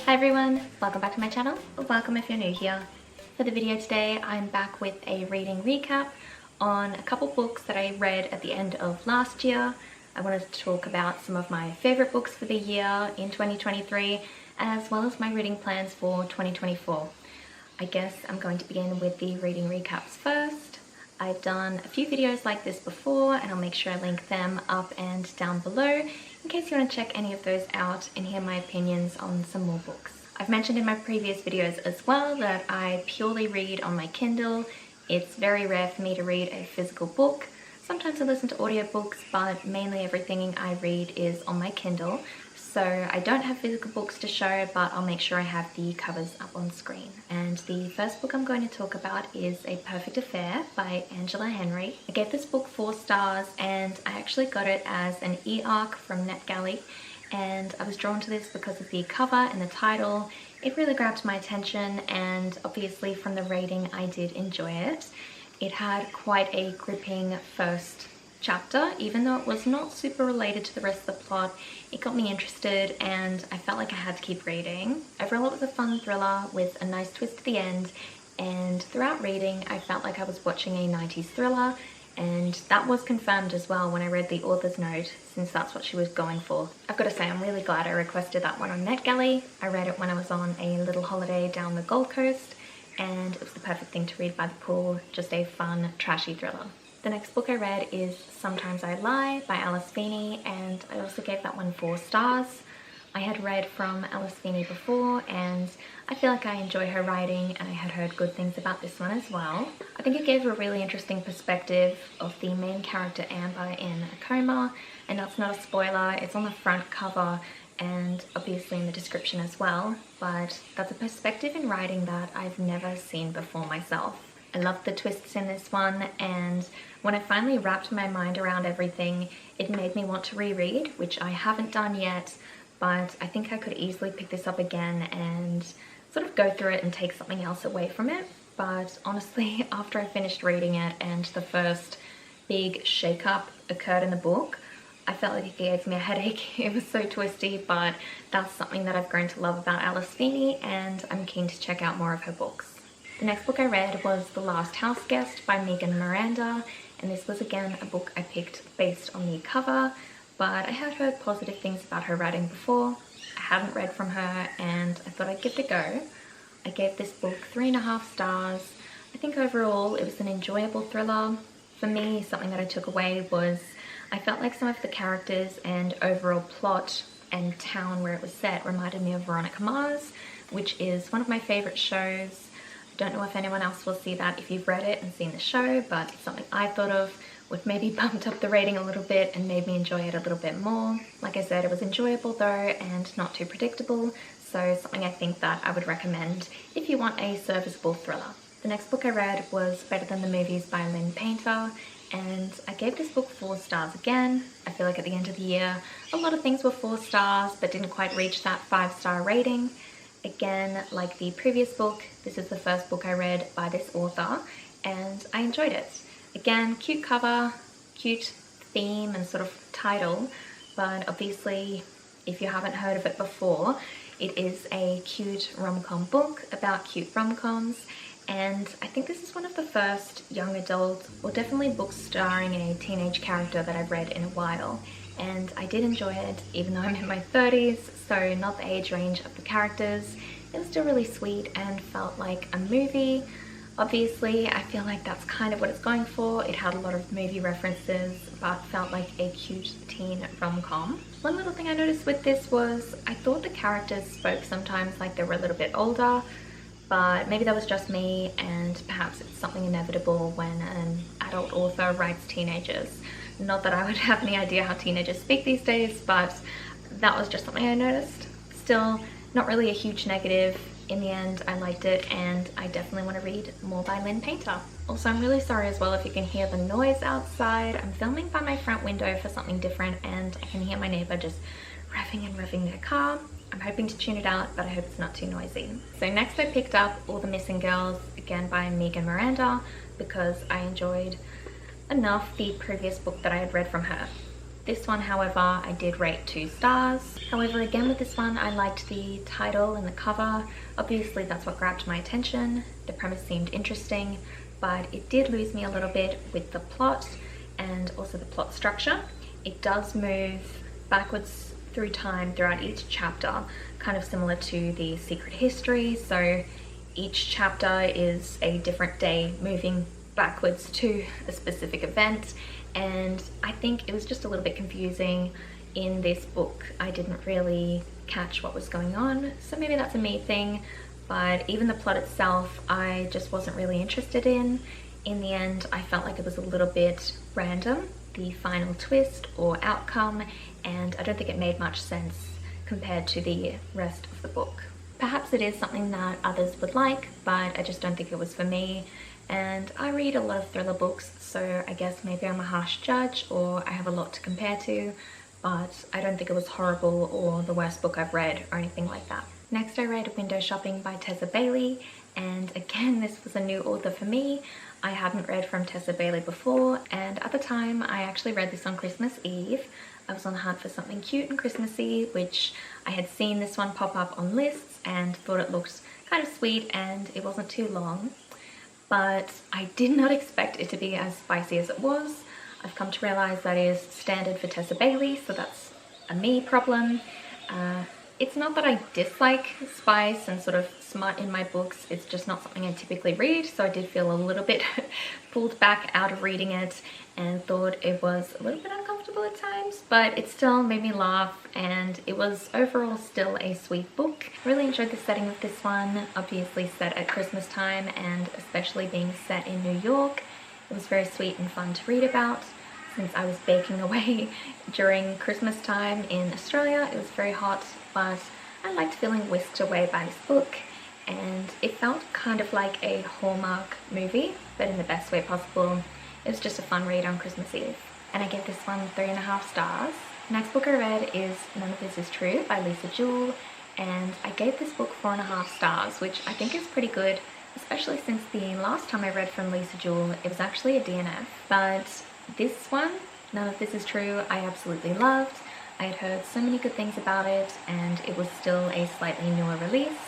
Hi everyone, welcome back to my channel, or welcome if you're new here. For the video today, I'm back with a reading recap on a couple books that I read at the end of last year. I wanted to talk about some of my favorite books for the year in 2023, as well as my reading plans for 2024. I guess I'm going to begin with the reading recaps first. I've done a few videos like this before, and I'll make sure I link them up and down below in case you want to check any of those out and hear my opinions on some more books. I've mentioned in my previous videos as well that I purely read on my Kindle. It's very rare for me to read a physical book. Sometimes I listen to audiobooks, but mainly everything I read is on my Kindle. So I don't have physical books to show, but I'll make sure I have the covers up on screen. And the first book I'm going to talk about is A Perfect Affair by Angela Henry. I gave this book 4 stars, and I actually got it as an e-arc from NetGalley. And I was drawn to this because of the cover and the title. It really grabbed my attention, and obviously from the rating I did enjoy it. It had quite a gripping first chapter, even though it was not super related to the rest of the plot. It got me interested and I felt like I had to keep reading. Overall, it was a fun thriller with a nice twist at the end, and throughout reading I felt like I was watching a 90s thriller, and that was confirmed as well when I read the author's note, since that's what she was going for. I've got to say, I'm really glad I requested that one on NetGalley. I read it when I was on a little holiday down the Gold Coast, and it was the perfect thing to read by the pool, just a fun, trashy thriller. The next book I read is Sometimes I Lie by Alice Feeney, and I also gave that one 4 stars. I had read from Alice Feeney before, and I feel like I enjoy her writing, and I had heard good things about this one as well. I think it gave a really interesting perspective of the main character Amber in a coma, and that's not a spoiler, it's on the front cover and obviously in the description as well, but that's a perspective in writing that I've never seen before myself. I loved the twists in this one, and when I finally wrapped my mind around everything, it made me want to reread, which I haven't done yet, but I think I could easily pick this up again and sort of go through it and take something else away from it. But honestly, after I finished reading it and the first big shake-up occurred in the book, I felt like it gave me a headache. It was so twisty, but that's something that I've grown to love about Alice Feeney, and I'm keen to check out more of her books. The next book I read was The Last House Guest by Megan Miranda, and this was again a book I picked based on the cover, but I had heard positive things about her writing before. I hadn't read from her, and I thought I'd give it a go. I gave this book 3.5 stars. I think overall it was an enjoyable thriller. For me, something that I took away was I felt like some of the characters and overall plot and town where it was set reminded me of Veronica Mars, which is one of my favorite shows. Don't know if anyone else will see that if you've read it and seen the show, but it's something I thought of would maybe bumped up the rating a little bit and made me enjoy it a little bit more. Like I said, it was enjoyable though and not too predictable, so something I think that I would recommend if you want a serviceable thriller. The next book I read was Better Than the Movies by Lynn Painter, and I gave this book 4 stars again. I feel like at the end of the year, a lot of things were 4 stars but didn't quite reach that 5-star rating. Again, like the previous book, this is the first book I read by this author, and I enjoyed it. Again, cute cover, cute theme and sort of title, but obviously if you haven't heard of it before, it is a cute rom-com book about cute rom-coms, and I think this is one of the first young adult, or definitely books starring a teenage character that I've read in a while. And I did enjoy it, even though I'm in my 30s, so not the age range of the characters. It was still really sweet and felt like a movie. Obviously, I feel like that's kind of what it's going for. It had a lot of movie references, but felt like a cute teen rom-com. One little thing I noticed with this was I thought the characters spoke sometimes like they were a little bit older, but maybe that was just me, and perhaps it's something inevitable when an adult author writes teenagers. Not that I would have any idea how teenagers speak these days, but that was just something I noticed. Still, not really a huge negative. In the end, I liked it, and I definitely want to read more by Lynn Painter. Also, I'm really sorry as well if you can hear the noise outside. I'm filming by my front window for something different, and I can hear my neighbor just revving and revving their car. I'm hoping to tune it out, but I hope it's not too noisy. So next I picked up All the Missing Girls, again by Megan Miranda, because I enjoyed enough the previous book that I had read from her. This one, however, I did rate 2 stars. However, again with this one, I liked the title and the cover. Obviously that's what grabbed my attention. The premise seemed interesting, but it did lose me a little bit with the plot and also the plot structure. It does move backwards through time throughout each chapter, kind of similar to the Secret History. So each chapter is a different day moving backwards to a specific event, and I think it was just a little bit confusing in this book. I didn't really catch what was going on, so maybe that's a me thing, but even the plot itself I just wasn't really interested in. In the end, I felt like it was a little bit random, the final twist or outcome, and I don't think it made much sense compared to the rest of the book. Perhaps it is something that others would like, but I just don't think it was for me. And I read a lot of thriller books, so I guess maybe I'm a harsh judge or I have a lot to compare to, but I don't think it was horrible or the worst book I've read or anything like that. Next I read Window Shopping by Tessa Bailey, and again this was a new author for me. I hadn't read from Tessa Bailey before, and at the time I actually read this on Christmas Eve. I was on the hunt for something cute and Christmassy, which I had seen this one pop up on lists and thought it looked kind of sweet, and it wasn't too long. But I did not expect it to be as spicy as it was. I've come to realize that is standard for Tessa Bailey, so that's a me problem. It's not that I dislike spice and sort of smut in my books, it's just not something I typically read, so I did feel a little bit pulled back out of reading it and thought it was a little bit uncomfortable at times, but it still made me laugh and it was overall still a sweet book. I really enjoyed the setting of this one, obviously set at Christmas time and especially being set in New York. It was very sweet and fun to read about. Since I was baking away during Christmas time in Australia, it was very hot, but I liked feeling whisked away by this book, and it felt kind of like a Hallmark movie, but in the best way possible. It was just a fun read on Christmas Eve, and I gave this one 3.5 stars. The next book I read is None of This Is True by Lisa Jewell, and I gave this book 4.5 stars, which I think is pretty good, especially since the last time I read from Lisa Jewell, it was actually a DNF, but this one, None of This Is True, I absolutely loved. I had heard so many good things about it, and it was still a slightly newer release.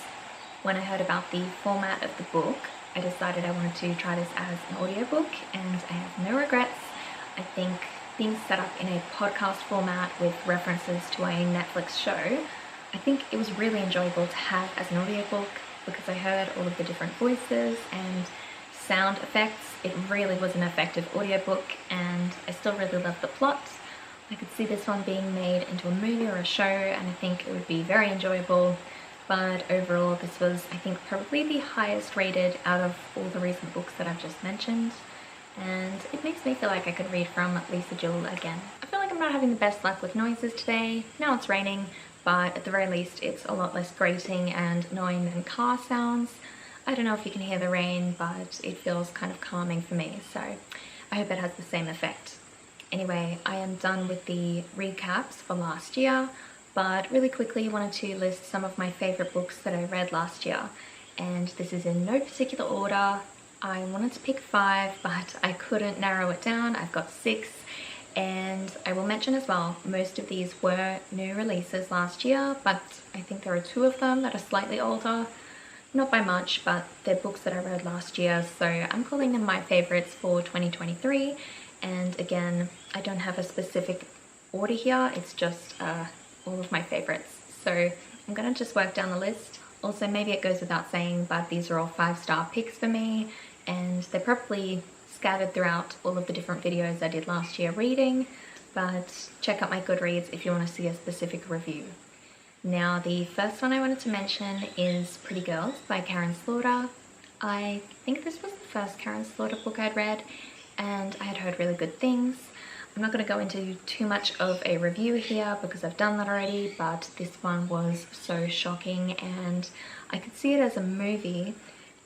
When I heard about the format of the book, I decided I wanted to try this as an audiobook, and I have no regrets. I think being set up in a podcast format with references to a Netflix show, I think it was really enjoyable to have as an audiobook because I heard all of the different voices and sound effects. It really was an effective audiobook, and I still really love the plot. I could see this one being made into a movie or a show, and I think it would be very enjoyable. But overall, this was, I think, probably the highest rated out of all the recent books that I've just mentioned, and it makes me feel like I could read from Lisa Jewell again. I feel like I'm not having the best luck with noises today. Now it's raining, but at the very least it's a lot less grating and annoying than car sounds. I don't know if you can hear the rain, but it feels kind of calming for me, so I hope it has the same effect. Anyway, I am done with the recaps for last year, but really quickly wanted to list some of my favourite books that I read last year, and this is in no particular order. I wanted to pick 5, but I couldn't narrow it down. I've got 6, and I will mention as well, most of these were new releases last year, but I think there are 2 of them that are slightly older. Not by much, but they're books that I read last year, so I'm calling them my favourites for 2023. And again, I don't have a specific order here, it's just all of my favourites. So I'm going to just work down the list. Also, maybe it goes without saying, but these are all 5-star picks for me, and they're probably scattered throughout all of the different videos I did last year reading, but check out my Goodreads if you want to see a specific review. Now, the first one I wanted to mention is Pretty Girls by Karen Slaughter. I think this was the first Karen Slaughter book I'd read, and I had heard really good things. I'm not going to go into too much of a review here because I've done that already, but this one was so shocking, and I could see it as a movie,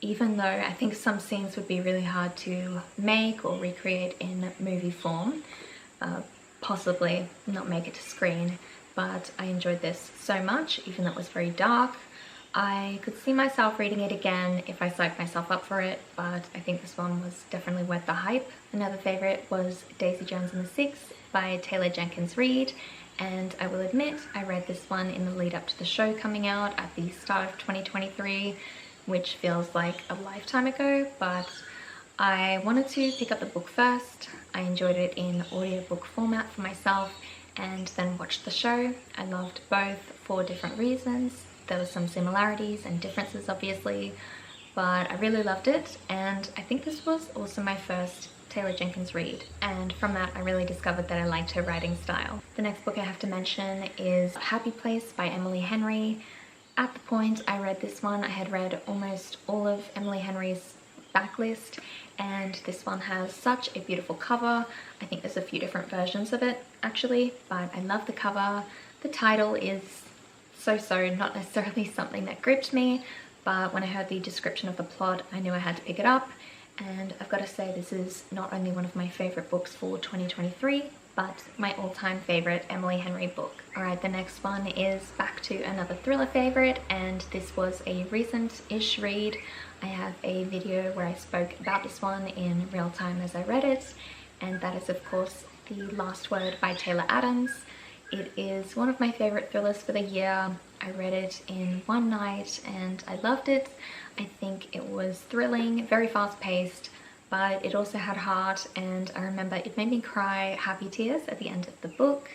even though I think some scenes would be really hard to make or recreate in movie form, possibly not make it to screen. But I enjoyed this so much, even though it was very dark. I could see myself reading it again if I psyched myself up for it, but I think this one was definitely worth the hype. Another favourite was Daisy Jones and the Six, by Taylor Jenkins Reid, and I will admit I read this one in the lead up to the show coming out at the start of 2023, which feels like a lifetime ago, but I wanted to pick up the book first. I enjoyed it in audiobook format for myself and then watched the show. I loved both for different reasons. There were some similarities and differences obviously, but I really loved it, and I think this was also my first Taylor Jenkins Reid, and from that I really discovered that I liked her writing style. The next book I have to mention is Happy Place by Emily Henry. At the point I read this one, I had read almost all of Emily Henry's backlist, and this one has such a beautiful cover. I think there's a few different versions of it actually, but I love the cover. The title is so-so, not necessarily something that gripped me, but when I heard the description of the plot, I knew I had to pick it up, and I've got to say this is not only one of my favorite books for 2023, but my all-time favorite Emily Henry book. Alright, the next one is back to another thriller favorite, and this was a recent-ish read. I have a video where I spoke about this one in real time as I read it, and that is of course The Last Word by Taylor Adams. It is one of my favorite thrillers for the year. I read it in one night and I loved it. I think it was thrilling, very fast-paced, but it also had heart, and I remember it made me cry happy tears at the end of the book.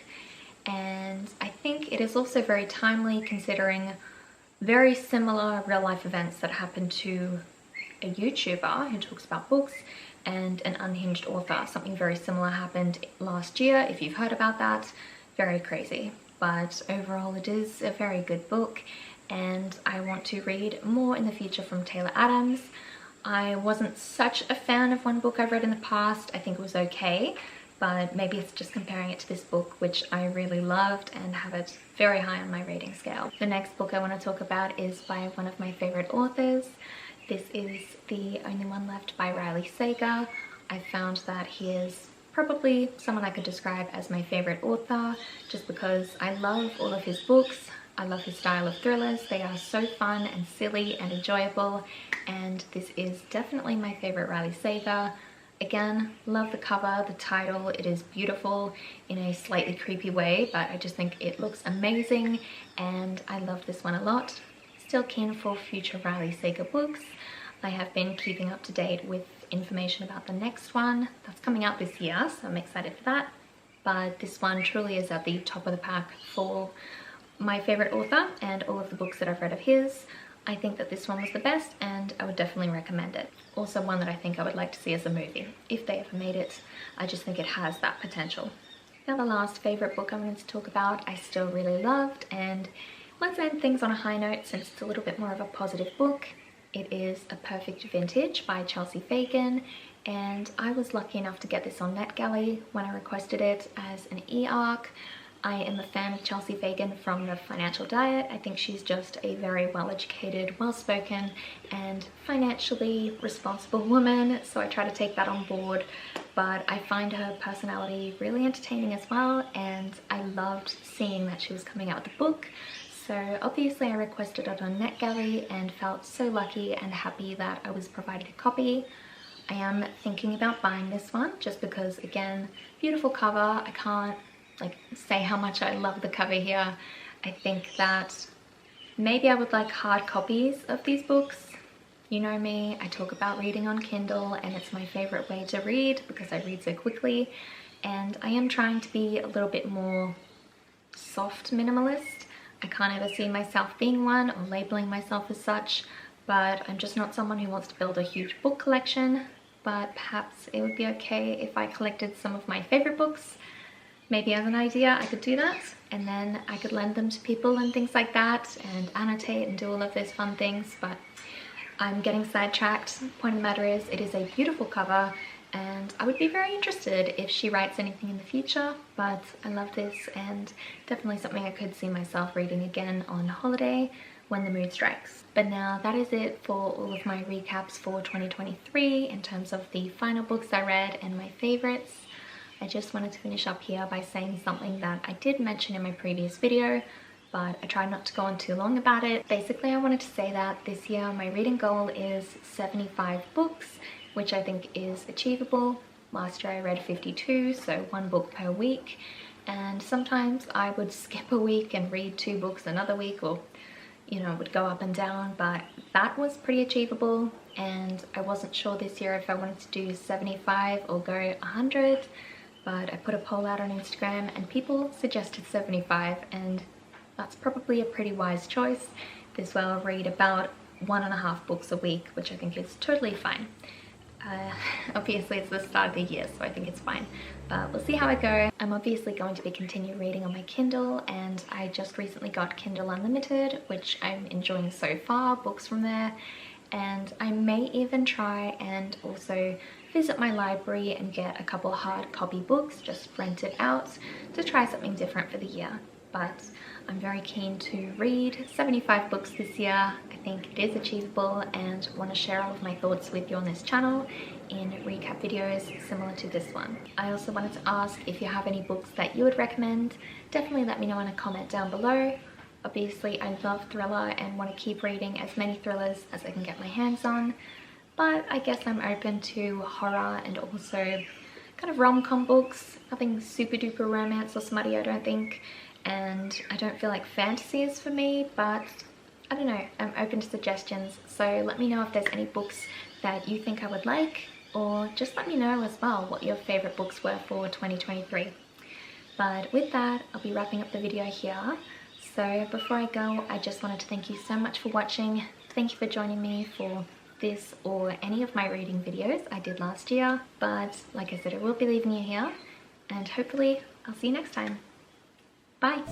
And I think it is also very timely considering very similar real-life events that happened to a YouTuber who talks about books and an unhinged author. Something very similar happened last year, if you've heard about that. Very crazy, but overall it is a very good book, and I want to read more in the future from Taylor Adams. I wasn't such a fan of one book I've read in the past. I think it was okay, but maybe it's just comparing it to this book, which I really loved and have it very high on my rating scale. The next book I want to talk about is by one of my favorite authors. This is The Only One Left by Riley Sager. I found that he is probably someone I could describe as my favorite author, just because I love all of his books. I love his style of thrillers. They are so fun and silly and enjoyable, and this is definitely my favorite Riley Sager. Again, love the cover, the title. It is beautiful in a slightly creepy way, but I just think it looks amazing, and I love this one a lot. Still keen for future Riley Sager books. I have been keeping up to date with information about the next one that's coming out this year, so I'm excited for that. But this one truly is at the top of the pack for my favorite author and all of the books that I've read of his. I think that this one was the best, and I would definitely recommend it. Also one that I think I would like to see as a movie, if they ever made it. I just think it has that potential. Now the last favorite book I wanted to talk about, I still really loved, and let's end things on a high note since it's a little bit more of a positive book. It is A Perfect Vintage by Chelsea Fagan, and I was lucky enough to get this on NetGalley when I requested it as an e-arc. I am a fan of Chelsea Fagan from The Financial Diet. I think she's just a very well-educated, well-spoken, and financially responsible woman, so I try to take that on board. But I find her personality really entertaining as well, and I loved seeing that she was coming out with a book. So obviously I requested it on NetGalley and felt so lucky and happy that I was provided a copy. I am thinking about buying this one just because, again, beautiful cover. I can't say how much I love the cover here. I think that maybe I would like hard copies of these books. You know me, I talk about reading on Kindle, and it's my favorite way to read because I read so quickly, and I am trying to be a little bit more soft minimalist. I can't ever see myself being one or labeling myself as such, but I'm just not someone who wants to build a huge book collection. But perhaps it would be okay if I collected some of my favorite books. Maybe as an idea I could do that, and then I could lend them to people and things like that, and annotate and do all of those fun things, but I'm getting sidetracked. Point of the matter is, it is a beautiful cover, and I would be very interested if she writes anything in the future, but I love this, and definitely something I could see myself reading again on holiday when the mood strikes. But now that is it for all of my recaps for 2023 in terms of the final books I read and my favorites. I just wanted to finish up here by saying something that I did mention in my previous video, but I tried not to go on too long about it. Basically, I wanted to say that this year my reading goal is 75 books, which I think is achievable. Last year I read 52, so 1 book per week, and sometimes I would skip a week and read 2 books another week, or you know, would go up and down, but that was pretty achievable. And I wasn't sure this year if I wanted to do 75 or go 100, but I put a poll out on Instagram and people suggested 75, and that's probably a pretty wise choice. This way I'll read about 1.5 books a week, which I think is totally fine. Obviously it's the start of the year, so I think it's fine, but we'll see how I go. I'm obviously going to be continue reading on my Kindle, and I just recently got Kindle Unlimited, which I'm enjoying so far, books from there, and I may even try and also visit my library and get a couple hard copy books, just rent it out to try something different for the year. But I'm very keen to read 75 books this year. I think it is achievable, and want to share all of my thoughts with you on this channel in recap videos similar to this one. I also wanted to ask if you have any books that you would recommend. Definitely let me know in a comment down below. Obviously I love thriller and want to keep reading as many thrillers as I can get my hands on, but I guess I'm open to horror and also kind of rom-com books. Nothing super duper romance or smutty, I don't think. And I don't feel like fantasy is for me, but I don't know, I'm open to suggestions, so let me know if there's any books that you think I would like, or just let me know as well what your favorite books were for 2023. But with that, I'll be wrapping up the video here. So before I go, I just wanted to thank you so much for watching. Thank you for joining me for this or any of my reading videos I did last year, but like I said, I will be leaving you here, and hopefully I'll see you next time. Bye!